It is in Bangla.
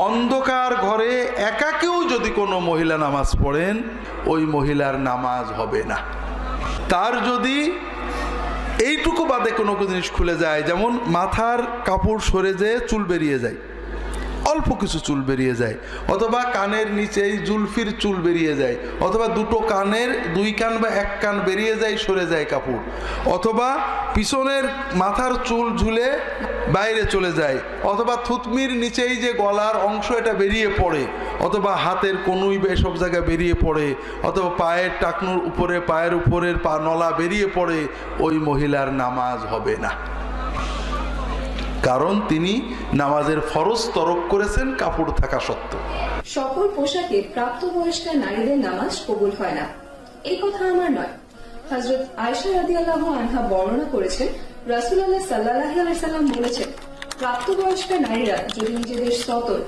অন্ধকার ঘরে একাকেও যদি কোনো মহিলা নামাজ পড়েন, ওই মহিলার নামাজ হবে না। তার যদি এইটুকু বাদে কোনো জিনিস খুলে যায়, যেমন মাথার কাপড় সরে যেয়ে চুল বেরিয়ে যায়, অল্প কিছু চুল বেরিয়ে যায়, অথবা কানের নিচেই জুলফির চুল বেরিয়ে যায়, অথবা দুটো কানের দুই কান বা এক কান বেরিয়ে যায়, সরে যায় কাপড়, অথবা পিছনের মাথার চুল ঝুলে বাইরে চলে যায়, অথবা থুতমির নিচেই যে গলার অংশ এটা বেরিয়ে পড়ে, অথবা হাতের কনুই এসব জায়গায় বেরিয়ে পড়ে, অথবা পায়ের টাকনুর উপরে পায়ের উপরের পা নলা বেরিয়ে পড়ে, ওই মহিলার নামাজ হবে না। কারণ তিনি নামাজের ফরজ তরক করেছেন কাপড় থাকা সত্ত্বেও। সকল পোশাকে প্রাপ্তবয়স্ক নারীদের নামাজ কবুল হয় না, এই কথা আমার নয়। হযরত আয়েশা রাদিয়াল্লাহু আনহা বর্ণনা করেছেন, রাসূলুল্লাহ সাল্লাল্লাহু আলাইহি ওয়াসাল্লাম বলেছেন, প্রাপ্তবয়স্ক নারীরা যদি নিজেদের সতর